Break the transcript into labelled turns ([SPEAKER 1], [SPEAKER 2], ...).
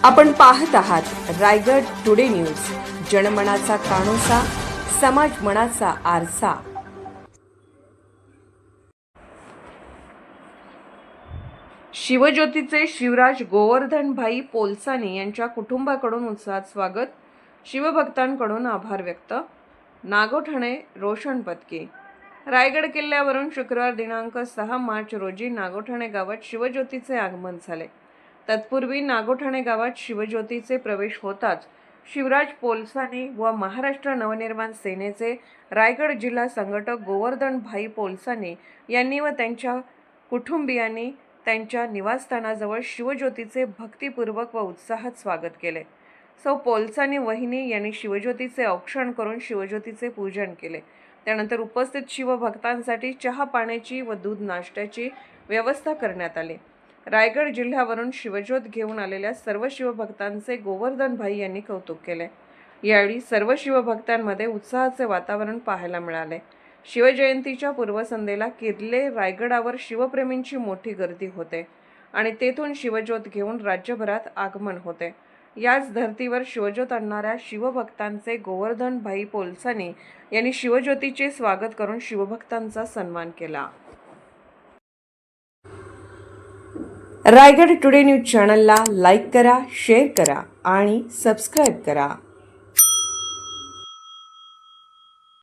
[SPEAKER 1] आपण पाहत आहात रायगड टुडे न्यूज, जनमनाचा कानोसा, समाज मनाचा आरसा। शिवज्योतीचे शिवराज गोवर्धन भाई पोलसानी यांच्या कुटुंबाकडून उत्साहात स्वागत, शिवभक्तांकडून आभार व्यक्त। नागोठणे रोशन पत्की। रायगड किल्ल्यावरून शुक्रवार दिनांक 6 मार्च रोजी नागोठणे गावात शिवज्योतीचे आगमन झाले। तत्पूर्वी नागोठणे गावात शिवज्योतीचे प्रवेश होताच शिवराज पोलसानी व महाराष्ट्र नवनिर्माण सेनेचे रायगड जिल्हा संघटक गोवर्धन भाई पोलसानी यांनी व त्यांच्या कुटुंबियांनी त्यांच्या निवासस्थानाजवळ शिवज्योतीचे भक्तिपूर्वक व उत्साहात स्वागत केले। सौ पोलसानी वहिनी यांनी शिवज्योतीचे औक्षण करून शिवज्योतीचे पूजन केले। त्यानंतर उपस्थित शिवभक्तांसाठी चहा पाण्याची व दूध नाश्त्याची व्यवस्था करण्यात आली। रायगड जिल्ह्यावरून शिवज्योत घेऊन आलेल्या सर्व शिवभक्तांचे गोवर्धन भाई यांनी कौतुक केले। यावेळी सर्व शिवभक्तांमध्ये उत्साहाचे वातावरण पाहायला मिळाले। शिवजयंतीच्या पूर्वसंध्येला किल्ले रायगडावर शिवप्रेमींची मोठी गर्दी होते आणि तेथून शिवज्योत घेऊन राज्यभरात आगमन होते। याच धर्तीवर शिवज्योत आणणाऱ्या शिवभक्तांचे गोवर्धन भाई पोलसानी यांनी शिवज्योतीचे स्वागत करून शिवभक्तांचा सन्मान केला। रायगड टुडे न्यूज चॅनलला लाईक करा, शेअर करा आणि सबस्क्राईब करा।